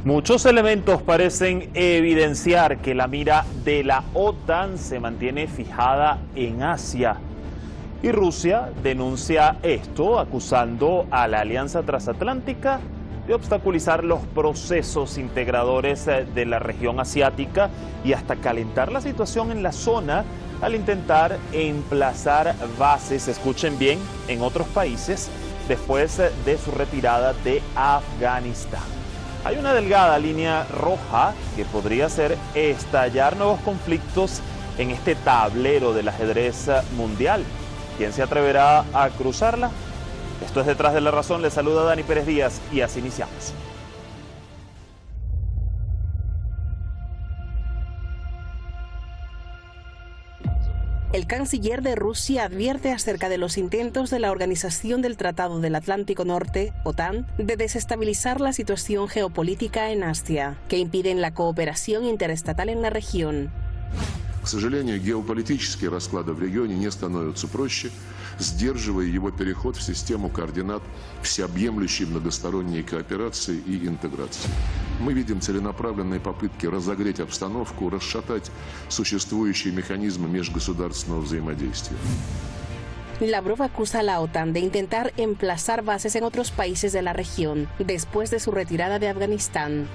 Muchos elementos parecen evidenciar que la mira de la OTAN se mantiene fijada en Asia. Y Rusia denuncia esto, acusando a la Alianza Transatlántica de obstaculizar los procesos integradores de la región asiática y hasta calentar la situación en la zona al intentar emplazar bases, escuchen bien, en otros países después de su retirada de Afganistán. Hay una delgada línea roja que podría hacer estallar nuevos conflictos en este tablero del ajedrez mundial. ¿Quién se atreverá a cruzarla? Esto es Detrás de la Razón. Les saluda Dani Pérez Díaz y así iniciamos. El canciller de Rusia advierte acerca de los intentos de la Organización del Tratado del Atlántico Norte, OTAN, de desestabilizar la situación geopolítica en Asia, que impiden la cooperación interestatal en la región. К сожалению, геополитические расклады в регионе не становятся проще, сдерживая его переход в систему координат всеобъемлющей многосторонней кооперации и интеграции. Мы видим целенаправленные попытки разогреть обстановку, расшатать существующие механизмы межгосударственного взаимодействия. Lavrov acusa a la OTAN de intentar emplazar bases en otros países de la región después de su retirada de Afganistán.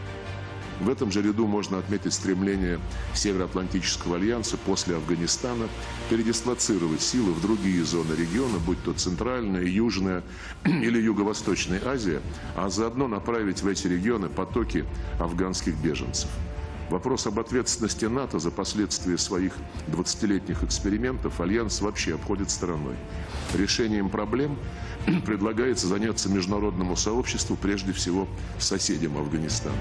В этом же ряду можно отметить стремление Североатлантического альянса после Афганистана передислоцировать силы в другие зоны региона, будь то Центральная, Южная или Юго-Восточная Азия, а заодно направить в эти регионы потоки афганских беженцев. Вопрос об ответственности НАТО за последствия своих 20-летних экспериментов Альянс вообще обходит стороной. Решением проблем предлагается заняться международному сообществу, прежде всего соседям Афганистана.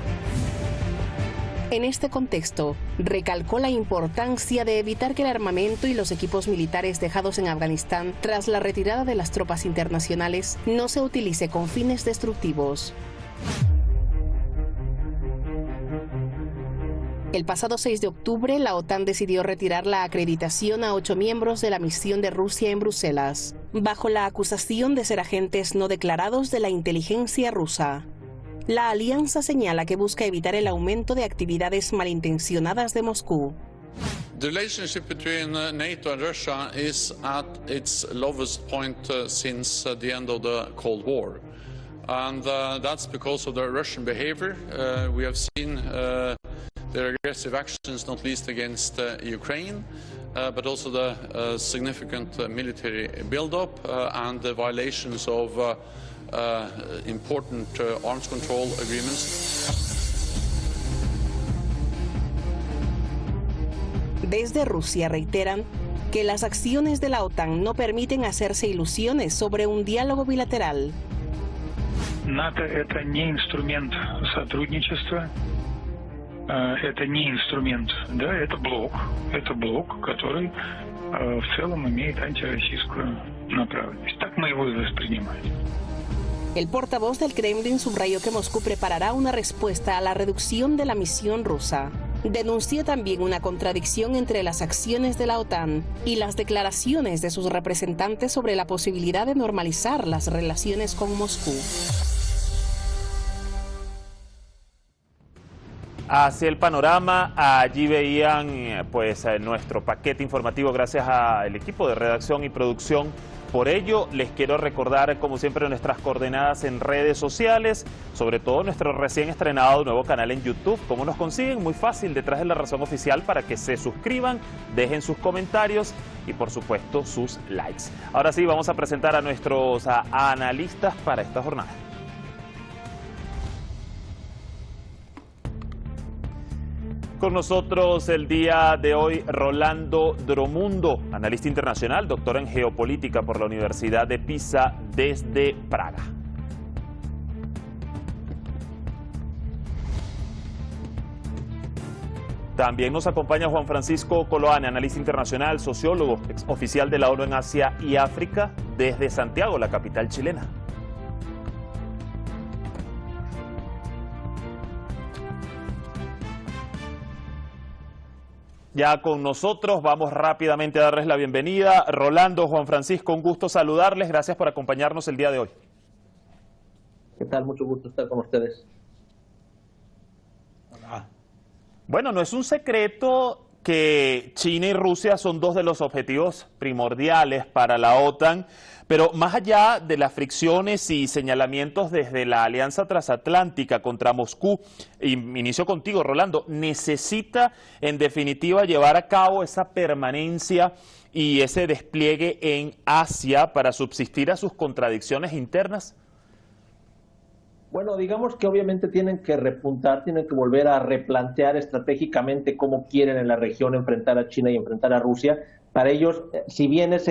En este contexto, recalcó la importancia de evitar que el armamento y los equipos militares dejados en Afganistán tras la retirada de las tropas internacionales no se utilice con fines destructivos. El pasado 6 de octubre, la OTAN decidió retirar la acreditación a 8 miembros de la misión de Rusia en Bruselas, bajo la acusación de ser agentes no declarados de la inteligencia rusa. La alianza señala que busca evitar el aumento de actividades malintencionadas de Moscú. The relationship between NATO and Russia is at its lowest point since the end of the Cold War. And that's because of the Russian behavior. We have seen their aggressive actions, not least against Ukraine, but also the significant military build-up and the violations of important arms control agreements. Desde Rusia reiteran que las acciones de la OTAN no permiten hacerse ilusiones sobre un diálogo bilateral. НАТО – это не инструмент сотрудничества, это не инструмент, да, это блок, который в целом имеет антироссийскую направленность. Так мы его и воспринимаем. El portavoz del Kremlin subrayó que Moscú preparará una respuesta a la reducción de la misión rusa. Denunció también una contradicción entre las acciones de la OTAN y las declaraciones de sus representantes sobre la posibilidad de normalizar las relaciones con Moscú. Hacia el panorama, allí veían pues nuestro paquete informativo gracias al equipo de redacción y producción. Por ello, les quiero recordar, como siempre, nuestras coordenadas en redes sociales, sobre todo nuestro recién estrenado nuevo canal en YouTube. ¿Cómo nos consiguen? Muy fácil, Detrás de la Razón Oficial, para que se suscriban, dejen sus comentarios y, por supuesto, sus likes. Ahora sí, vamos a presentar a nuestros analistas para esta jornada. Con nosotros el día de hoy Rolando Dromundo, analista internacional, doctor en geopolítica por la Universidad de Pisa desde Praga. También nos acompaña Juan Francisco Coloane, analista internacional, sociólogo, oficial de la ONU en Asia y África, desde Santiago, la capital chilena. Ya con nosotros, vamos rápidamente a darles la bienvenida. Rolando, Juan Francisco, un gusto saludarles. Gracias por acompañarnos el día de hoy. ¿Qué tal? Mucho gusto estar con ustedes. Bueno, no es un secreto que China y Rusia son dos de los objetivos primordiales para la OTAN, pero más allá de las fricciones y señalamientos desde la Alianza Transatlántica contra Moscú, inicio contigo, Rolando, ¿necesita en definitiva llevar a cabo esa permanencia y ese despliegue en Asia para subsistir a sus contradicciones internas? Bueno, digamos que obviamente tienen que repuntar, tienen que volver a replantear estratégicamente cómo quieren en la región enfrentar a China y enfrentar a Rusia. Para ellos, si bien es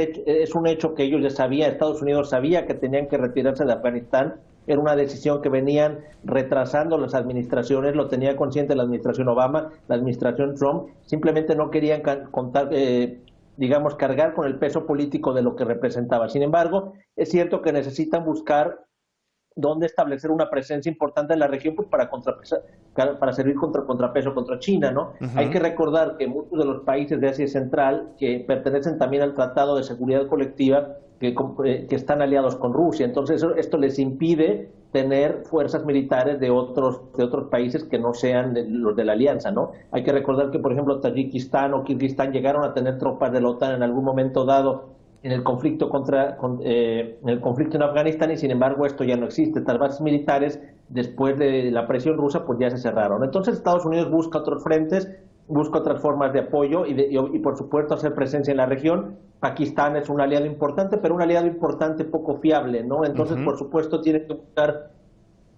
un hecho que ellos ya sabían, Estados Unidos sabía que tenían que retirarse de Afganistán, era una decisión que venían retrasando las administraciones, lo tenía consciente la administración Obama, la administración Trump, simplemente no querían cargar con el peso político de lo que representaba. Sin embargo, es cierto que necesitan buscar dónde establecer una presencia importante en la región, pues para servir contrapeso contra China, ¿no? Hay que recordar que muchos de los países de Asia Central que pertenecen también al Tratado de Seguridad Colectiva que están aliados con Rusia, entonces esto les impide tener fuerzas militares de otros países que no sean los de la alianza, ¿no? Hay que recordar que, por ejemplo, Tayikistán o Kirguistán llegaron a tener tropas de la OTAN en algún momento dado en el conflicto en Afganistán, y sin embargo esto ya no existe. Estas bases militares, después de la presión rusa, pues ya se cerraron. Entonces Estados Unidos busca otros frentes, busca otras formas de apoyo y por supuesto hacer presencia en la región. Pakistán es un aliado importante, pero un aliado importante poco fiable, ¿no? Entonces, por supuesto, tiene que buscar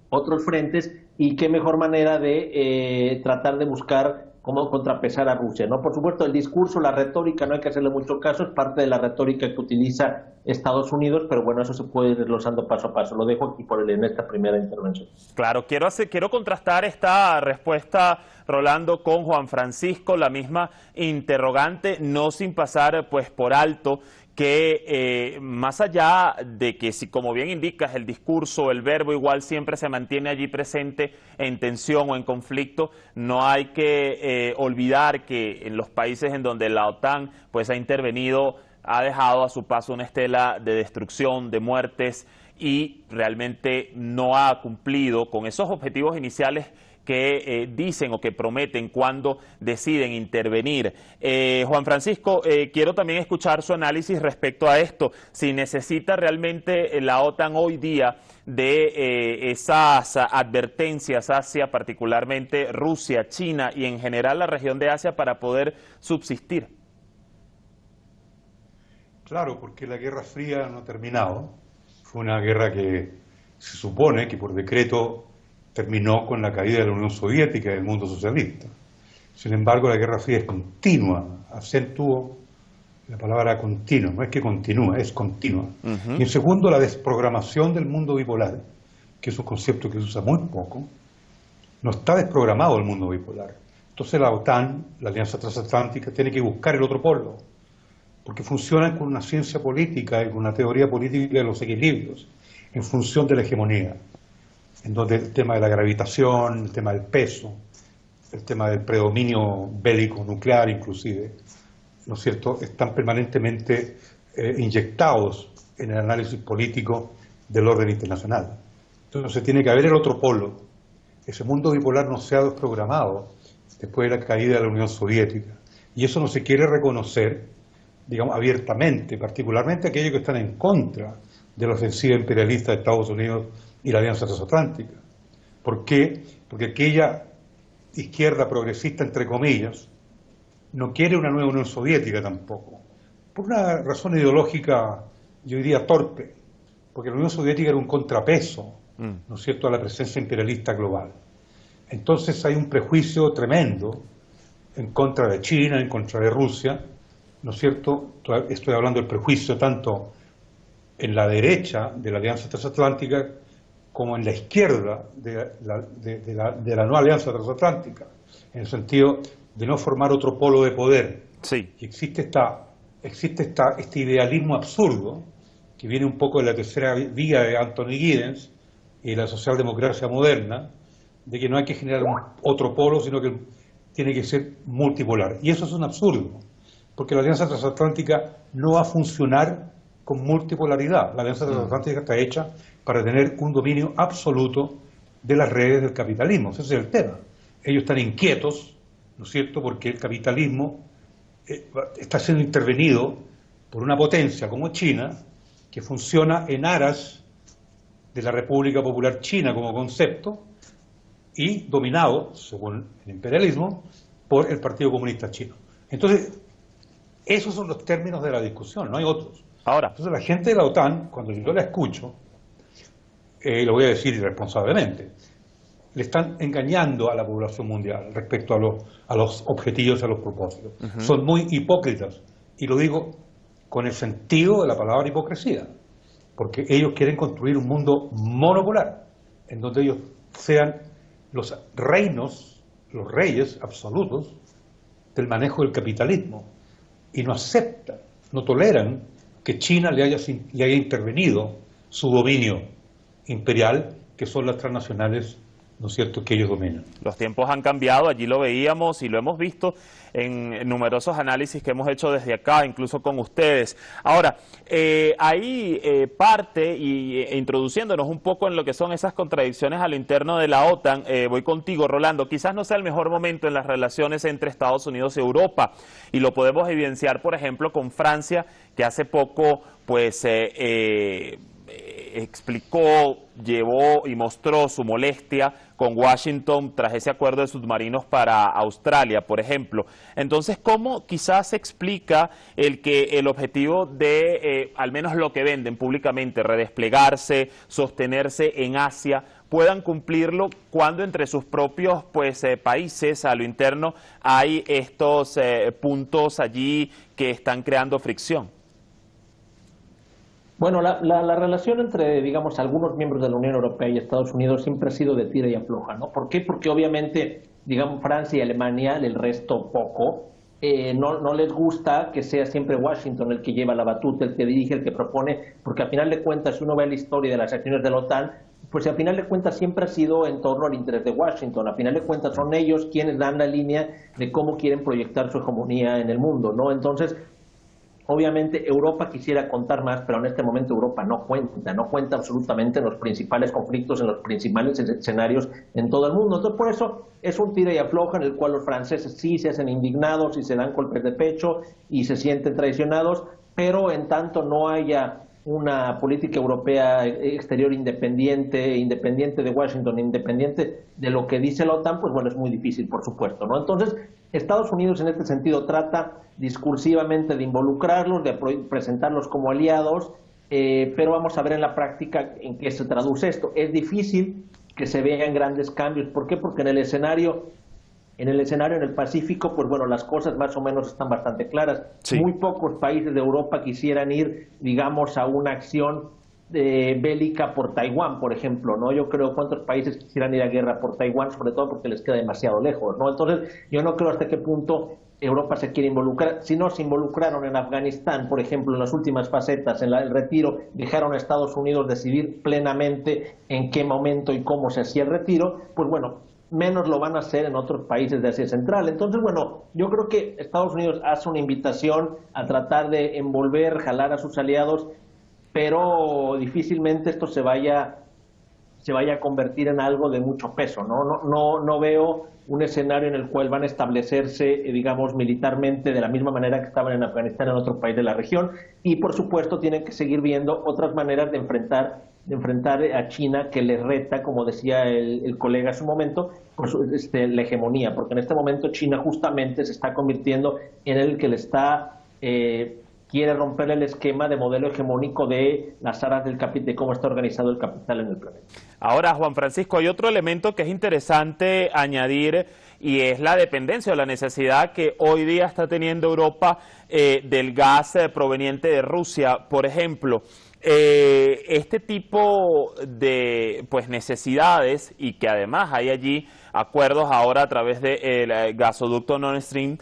otros frentes, y qué mejor manera de tratar de buscar cómo contrapesar a Rusia, ¿no? Por supuesto, el discurso, la retórica, no hay que hacerle mucho caso, es parte de la retórica que utiliza Estados Unidos, pero bueno, eso se puede ir desglosando paso a paso. Lo dejo aquí en esta primera intervención. Claro, quiero contrastar esta respuesta, Rolando, con Juan Francisco, la misma interrogante, no sin pasar pues por alto que más allá de que, si como bien indicas, el discurso, el verbo igual siempre se mantiene allí presente en tensión o en conflicto, no hay que olvidar que en los países en donde la OTAN pues ha intervenido, ha dejado a su paso una estela de destrucción, de muertes, y realmente no ha cumplido con esos objetivos iniciales que dicen o que prometen cuando deciden intervenir. Juan Francisco, quiero también escuchar su análisis respecto a esto. Si necesita realmente la OTAN hoy día de esas advertencias hacia particularmente Rusia, China y en general la región de Asia para poder subsistir. Claro, porque la Guerra Fría no ha terminado. Fue una guerra que se supone que por decreto terminó con la caída de la Unión Soviética y del mundo socialista. Sin embargo, la Guerra Fría es continua, acentúo la palabra continua, no es que continúa, es continua. Y en segundo, la desprogramación del mundo bipolar, que es un concepto que se usa muy poco. No está desprogramado el mundo bipolar. Entonces la OTAN, la Alianza Transatlántica, tiene que buscar el otro polo, porque funcionan con una ciencia política y con una teoría política de los equilibrios, en función de la hegemonía, en donde el tema de la gravitación, el tema del peso, el tema del predominio bélico nuclear inclusive, ¿no es cierto?, están permanentemente inyectados en el análisis político del orden internacional. Entonces tiene que haber el otro polo. Ese mundo bipolar no se ha desprogramado después de la caída de la Unión Soviética, y eso no se quiere reconocer, digamos, abiertamente, particularmente aquellos que están en contra de la ofensiva imperialista de Estados Unidos y la Alianza Transatlántica. ¿Por qué? Porque aquella izquierda progresista, entre comillas, no quiere una nueva Unión Soviética tampoco, por una razón ideológica, yo diría torpe, porque la Unión Soviética era un contrapeso, ¿no es cierto?, a la presencia imperialista global. Entonces hay un prejuicio tremendo en contra de China, en contra de Rusia, ¿no es cierto? Estoy hablando del prejuicio tanto en la derecha de la Alianza Transatlántica como en la izquierda de la nueva Alianza Transatlántica, en el sentido de no formar otro polo de poder. Sí. Y existe este idealismo absurdo, que viene un poco de la tercera vía de Anthony Giddens y de la socialdemocracia moderna, de que no hay que generar otro polo, sino que tiene que ser multipolar. Y eso es un absurdo, porque la Alianza Transatlántica no va a funcionar con multipolaridad. La Alianza Transatlántica está hecha para tener un dominio absoluto de las redes del capitalismo. Ese es el tema. ellos están inquietos, ¿no es cierto?, porque el capitalismo está siendo intervenido por una potencia como China, que funciona en aras de la República Popular China como concepto y dominado, según el imperialismo, por el Partido Comunista Chino. Entonces, esos son los términos de la discusión, no hay otros. Ahora, Entonces la gente de la OTAN, cuando yo la escucho, lo voy a decir irresponsablemente, le están engañando a la población mundial respecto a los objetivos, a los propósitos. Son muy hipócritas, y lo digo con el sentido de la palabra hipocresía, porque ellos quieren construir un mundo monopolar, en donde ellos sean los reinos, los reyes absolutos del manejo del capitalismo, y no aceptan, no toleran que China le haya intervenido su dominio imperial, que son las transnacionales, ¿no es cierto?, que ellos dominan. los tiempos han cambiado, allí lo veíamos y lo hemos visto en numerosos análisis que hemos hecho desde acá, incluso con ustedes. Ahora, ahí parte e introduciéndonos un poco en lo que son esas contradicciones a lo interno de la OTAN, voy contigo, Rolando. Quizás no sea el mejor momento en las relaciones entre Estados Unidos y Europa, y lo podemos evidenciar, por ejemplo, con Francia, que hace poco, pues, explicó, llevó y mostró su molestia con Washington tras ese acuerdo de submarinos para Australia, por ejemplo. Entonces, ¿cómo quizás se explica el que el objetivo de, al menos lo que venden públicamente, redesplegarse, sostenerse en Asia, puedan cumplirlo cuando entre sus propios países a lo interno hay estos puntos allí que están creando fricción? Bueno, la relación entre, digamos, algunos miembros de la Unión Europea y Estados Unidos siempre ha sido de tira y afloja, ¿no? ¿Por qué? Porque obviamente, digamos, Francia y Alemania, el resto poco, no les gusta que sea siempre Washington el que lleva la batuta, el que dirige, el que propone, porque al final de cuentas, si uno ve la historia de las acciones de la OTAN, pues al final de cuentas siempre ha sido en torno al interés de Washington. Al final de cuentas son ellos quienes dan la línea de cómo quieren proyectar su hegemonía en el mundo, ¿no? Entonces, obviamente Europa quisiera contar más, pero en este momento Europa no cuenta absolutamente en los principales conflictos, en los principales escenarios en todo el mundo. Entonces por eso es un tira y afloja en el cual los franceses sí se hacen indignados y se dan golpes de pecho y se sienten traicionados, pero en tanto no haya una política europea exterior independiente de Washington, independiente de lo que dice la OTAN, pues bueno, es muy difícil, por supuesto, ¿no? Entonces, Estados Unidos en este sentido trata discursivamente de involucrarlos, de presentarlos como aliados, pero vamos a ver en la práctica en qué se traduce esto. Es difícil que se vean grandes cambios. ¿Por qué? Porque en el escenario en el Pacífico, pues bueno, las cosas más o menos están bastante claras. Sí. Muy pocos países de Europa quisieran ir, digamos, a una acción bélica por Taiwán, por ejemplo, ¿no? Yo creo cuántos países quisieran ir a guerra por Taiwán, sobre todo porque les queda demasiado lejos, ¿no? Entonces, yo no creo hasta qué punto Europa se quiere involucrar. Si no se involucraron en Afganistán, por ejemplo, en las últimas facetas, en el retiro, dejaron a Estados Unidos decidir plenamente en qué momento y cómo se hacía el retiro, pues bueno, menos lo van a hacer en otros países de Asia Central. Entonces, bueno, yo creo que Estados Unidos hace una invitación a tratar de envolver, jalar a sus aliados, pero difícilmente esto se vaya a convertir en algo de mucho peso, ¿no? No veo un escenario en el cual van a establecerse, digamos, militarmente de la misma manera que estaban en Afganistán en otro país de la región, y por supuesto tienen que seguir viendo otras maneras de enfrentar a China, que les reta, como decía el colega hace un momento, pues, la hegemonía, porque en este momento China justamente se está convirtiendo en el que le está quiere romper el esquema de modelo hegemónico de las aras del capital, de cómo está organizado el capital en el planeta. Ahora, Juan Francisco, hay otro elemento que es interesante añadir, y es la dependencia o la necesidad que hoy día está teniendo Europa del gas proveniente de Rusia. Por ejemplo, este tipo de necesidades, y que además hay allí acuerdos ahora a través del gasoducto Nord Stream,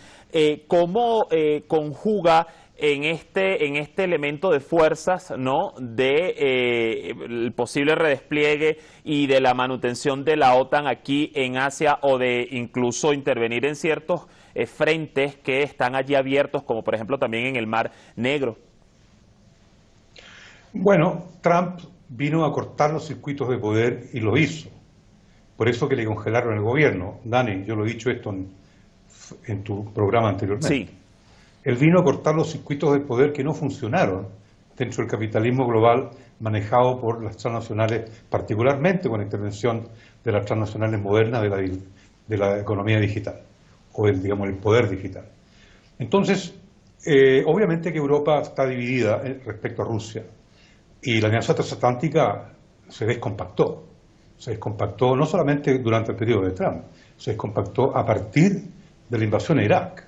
¿cómo conjuga en este elemento de fuerzas, ¿no?, de el posible redespliegue y de la manutención de la OTAN aquí en Asia, o de incluso intervenir en ciertos frentes que están allí abiertos, como por ejemplo también en el Mar Negro? Bueno, Trump vino a cortar los circuitos de poder y lo hizo, por eso que le congelaron el gobierno. Dani, yo lo he dicho esto en tu programa anteriormente. Sí. Él vino a cortar los circuitos del poder que no funcionaron dentro del capitalismo global manejado por las transnacionales, particularmente con la intervención de las transnacionales modernas de la economía digital, o digamos, el poder digital. Entonces, obviamente que Europa está dividida respecto a Rusia, y la Alianza Transatlántica se descompactó. Se descompactó no solamente durante el periodo de Trump, se descompactó a partir de la invasión a Irak.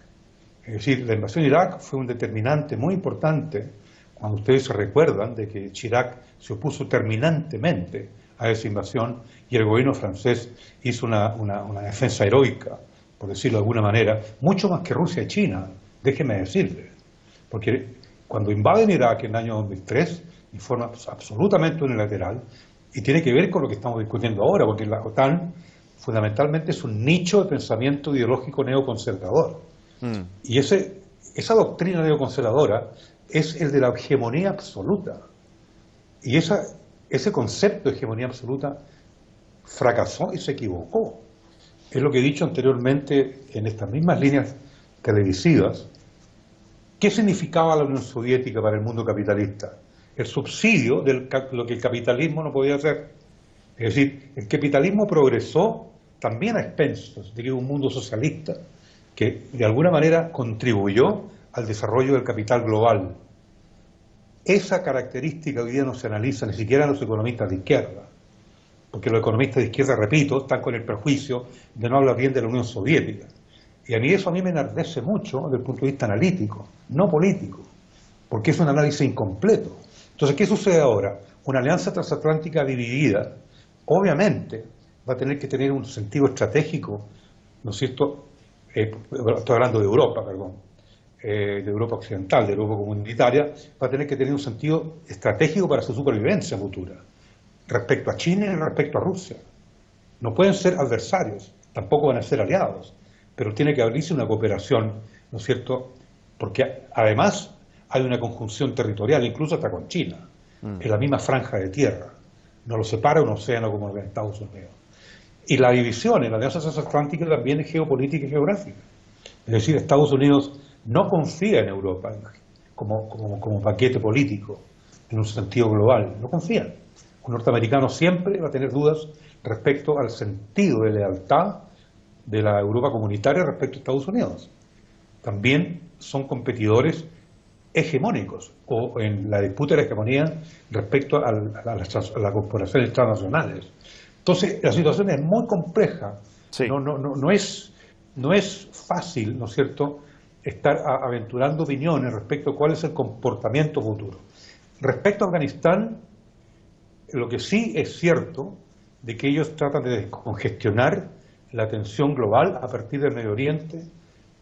Es decir, la invasión a Irak fue un determinante muy importante, cuando ustedes se recuerdan de que Chirac se opuso terminantemente a esa invasión y el gobierno francés hizo una defensa heroica, por decirlo de alguna manera, mucho más que Rusia y China, déjeme decirle. Porque cuando invaden Irak en el año 2003, de forma absolutamente unilateral, y tiene que ver con lo que estamos discutiendo ahora, porque la OTAN fundamentalmente es un nicho de pensamiento ideológico neoconservador. Y esa doctrina neoconservadora es el de la hegemonía absoluta. Y ese concepto de hegemonía absoluta fracasó y se equivocó. Es lo que he dicho anteriormente en estas mismas líneas televisivas. ¿Qué significaba la Unión Soviética para el mundo capitalista? El subsidio de lo que el capitalismo no podía hacer. Es decir, el capitalismo progresó también a expensas de un mundo socialista que de alguna manera contribuyó al desarrollo del capital global. Esa característica hoy día no se analiza ni siquiera los economistas de izquierda, porque los economistas de izquierda, repito, están con el prejuicio de no hablar bien de la Unión Soviética. Y a mí eso me enardece mucho desde el punto de vista analítico, no político, porque es un análisis incompleto. Entonces, ¿qué sucede ahora? Una alianza transatlántica dividida, obviamente, va a tener que tener un sentido estratégico, ¿no es cierto? Estoy hablando de Europa, perdón, de Europa occidental, de Europa comunitaria, va a tener que tener un sentido estratégico para su supervivencia futura, respecto a China y respecto a Rusia. No pueden ser adversarios, tampoco van a ser aliados, pero tiene que abrirse una cooperación, ¿no es cierto? Porque además hay una conjunción territorial, incluso hasta con China, en la misma franja de tierra. No lo separa un océano como el de Estados Unidos. Y la división en la Alianza Transatlántica también es geopolítica y geográfica. Es decir, Estados Unidos no confía en Europa como paquete político, en un sentido global. No confía. Un norteamericano siempre va a tener dudas respecto al sentido de lealtad de la Europa comunitaria respecto a Estados Unidos. También son competidores hegemónicos, o en la disputa de la hegemonía respecto a las corporaciones transnacionales. Entonces, la situación es muy compleja. Sí. No es fácil, ¿no es cierto?, estar aventurando opiniones respecto a cuál es el comportamiento futuro. Respecto a Afganistán, lo que sí es cierto de que ellos tratan de descongestionar la tensión global a partir del Medio Oriente,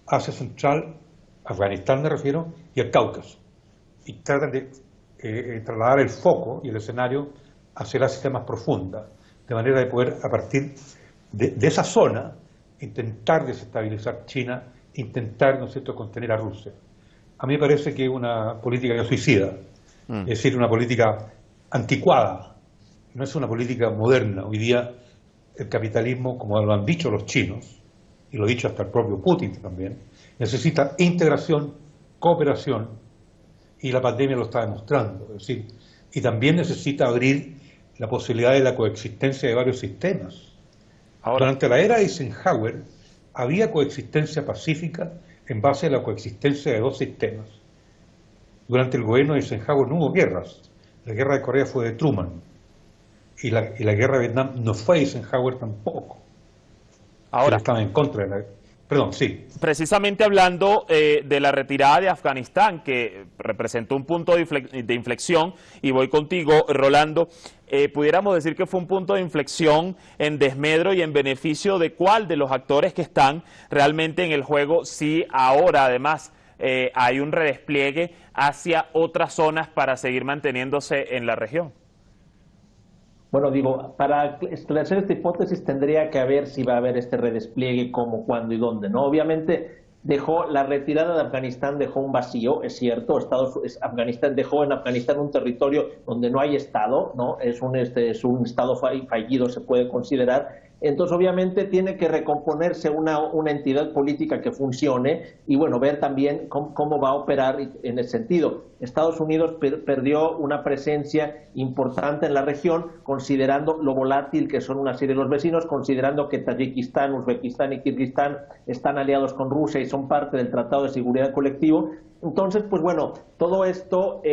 Asia Central, Afganistán me refiero, y el Cáucaso. Y tratan de trasladar el foco y el escenario hacia el Asia más profunda, de manera de poder, a partir de esa zona, intentar desestabilizar China, intentar, ¿no es cierto?, contener a Rusia. A mí me parece que es una política suicida, es decir, una política anticuada, no es una política moderna. Hoy día el capitalismo, como lo han dicho los chinos, y lo ha dicho hasta el propio Putin también, necesita integración, cooperación, y la pandemia lo está demostrando. Es decir, y también necesita abrir la posibilidad de la coexistencia de varios sistemas. Ahora, durante la era de Eisenhower había coexistencia pacífica en base a la coexistencia de dos sistemas. Durante el gobierno de Eisenhower no hubo guerras. La guerra de Corea fue de Truman. Y la guerra de Vietnam no fue Eisenhower tampoco. Ahora estaba en contra de la... Perdón, sí. Precisamente hablando de la retirada de Afganistán, que representó un punto de inflexión, y voy contigo, Rolando, pudiéramos decir que fue un punto de inflexión en desmedro y en beneficio de cuál de los actores que están realmente en el juego, si ahora además hay un redespliegue hacia otras zonas para seguir manteniéndose en la región. Bueno, digo, para esclarecer esta hipótesis tendría que haber si va a haber este redespliegue, cómo, cuándo y dónde, ¿no? Obviamente la retirada de Afganistán dejó un vacío, es cierto. Afganistán dejó en Afganistán un territorio donde no hay Estado, ¿no? Es un Estado fallido, se puede considerar, Entonces, obviamente, tiene que recomponerse una entidad política que funcione y, bueno, ver también cómo va a operar en ese sentido. Estados Unidos perdió una presencia importante en la región, considerando lo volátil que son una serie de los vecinos, considerando que Tayikistán, Uzbekistán y Kirguistán están aliados con Rusia y son parte del Tratado de Seguridad Colectivo. Entonces, pues bueno, todo esto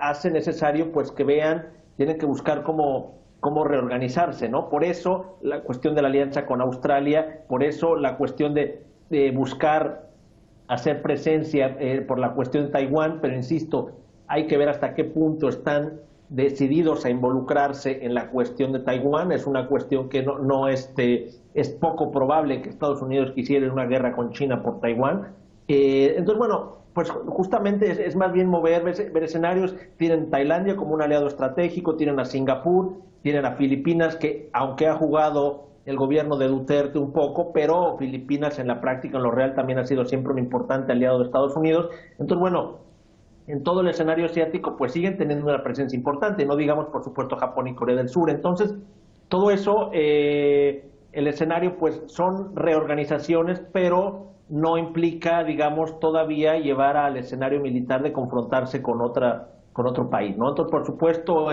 hace necesario pues que vean, tienen que buscar cómo reorganizarse, ¿no? Por eso la cuestión de la alianza con Australia, por eso la cuestión de buscar hacer presencia por la cuestión de Taiwán, pero insisto, hay que ver hasta qué punto están decididos a involucrarse en la cuestión de Taiwán. Es una cuestión que es poco probable que Estados Unidos quisiera una guerra con China por Taiwán. Entonces, bueno, pues justamente es más bien ver escenarios. Tienen Tailandia como un aliado estratégico, tienen a Singapur, tienen a Filipinas, que aunque ha jugado el gobierno de Duterte un poco, pero Filipinas en la práctica, en lo real, también ha sido siempre un importante aliado de Estados Unidos. Entonces, bueno, en todo el escenario asiático, pues siguen teniendo una presencia importante, no digamos, por supuesto, Japón y Corea del Sur. Entonces, todo eso, el escenario, pues son reorganizaciones, pero no implica, digamos, todavía llevar al escenario militar de confrontarse con otro país, ¿no? Entonces, por supuesto,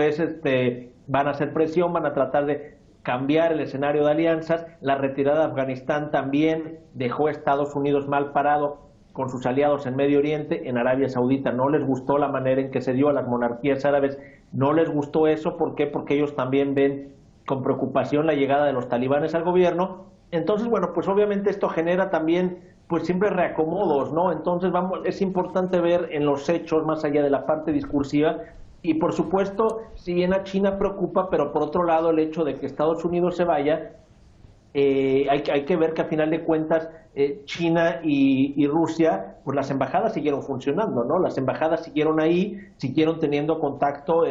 van a hacer presión, van a tratar de cambiar el escenario de alianzas. La retirada de Afganistán también dejó a Estados Unidos mal parado con sus aliados en Medio Oriente. En Arabia Saudita no les gustó la manera en que se dio a las monarquías árabes, no les gustó eso. ¿Por qué? Porque ellos también ven con preocupación la llegada de los talibanes al gobierno. Entonces, bueno, pues obviamente esto genera también pues siempre reacomodos, ¿no? Entonces es importante ver en los hechos, más allá de la parte discursiva. Y por supuesto, si bien a China preocupa, pero por otro lado el hecho de que Estados Unidos se vaya, hay que ver que a final de cuentas China y Rusia, pues las embajadas siguieron funcionando, ¿no? Las embajadas siguieron ahí, siguieron teniendo contacto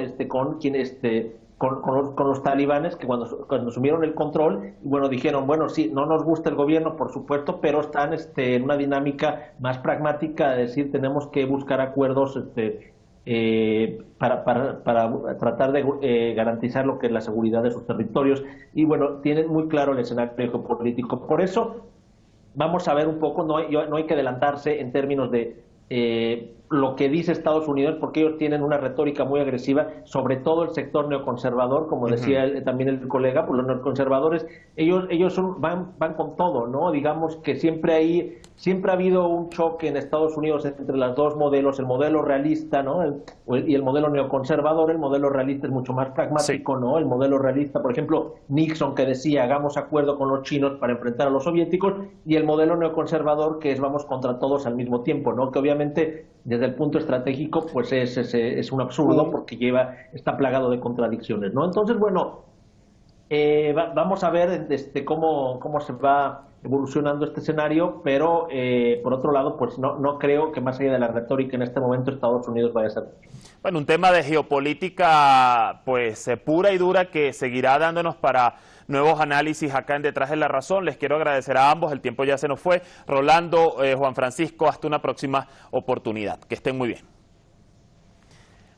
con los talibanes, que cuando asumieron el control, bueno, dijeron, bueno, sí, no nos gusta el gobierno, por supuesto, pero están en una dinámica más pragmática de decir, tenemos que buscar acuerdos para tratar de garantizar lo que es la seguridad de sus territorios. Y bueno, tienen muy claro el escenario geopolítico. Por eso vamos a ver un poco, no hay que adelantarse en términos de lo que dice Estados Unidos, porque ellos tienen una retórica muy agresiva, sobre todo el sector neoconservador, como decía también el colega, pues los neoconservadores, ellos van con todo, ¿no? Digamos que siempre ha habido un choque en Estados Unidos entre los dos modelos, el modelo realista, ¿no? Y el modelo neoconservador. El modelo realista es mucho más pragmático, sí, ¿no? El modelo realista, por ejemplo, Nixon, que decía, hagamos acuerdo con los chinos para enfrentar a los soviéticos, y el modelo neoconservador, que es vamos contra todos al mismo tiempo, ¿no? Que obviamente desde el punto estratégico pues es un absurdo, porque está plagado de contradicciones, ¿no? Entonces, bueno, vamos a ver cómo se va evolucionando este escenario, pero por otro lado, pues no creo que más allá de la retórica en este momento Estados Unidos vaya a ser. Bueno, un tema de geopolítica pues pura y dura que seguirá dándonos para nuevos análisis acá en Detrás de la Razón. Les quiero agradecer a ambos, el tiempo ya se nos fue. Rolando, Juan Francisco, hasta una próxima oportunidad. Que estén muy bien.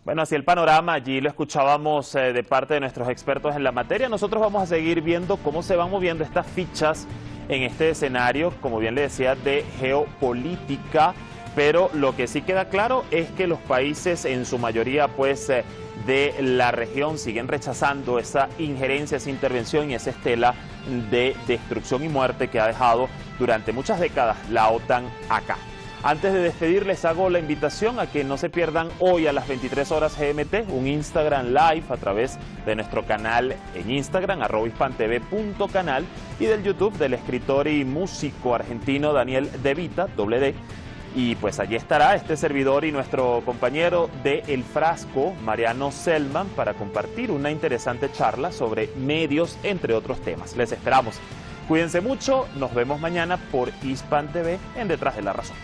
Bueno, así el panorama, allí lo escuchábamos de parte de nuestros expertos en la materia. Nosotros vamos a seguir viendo cómo se van moviendo estas fichas en este escenario, como bien le decía, de geopolítica. Pero lo que sí queda claro es que los países, en su mayoría, pues de la región, siguen rechazando esa injerencia, esa intervención y esa estela de destrucción y muerte que ha dejado durante muchas décadas la OTAN acá. Antes de despedirles, hago la invitación a que no se pierdan hoy a las 23 horas GMT un Instagram Live a través de nuestro canal en Instagram, @hispantv.canal, y del YouTube del escritor y músico argentino Daniel De Vita, D. Y pues allí estará este servidor y nuestro compañero de El Frasco, Mariano Selman, para compartir una interesante charla sobre medios, entre otros temas. Les esperamos. Cuídense mucho, nos vemos mañana por Hispan TV en Detrás de la Razón.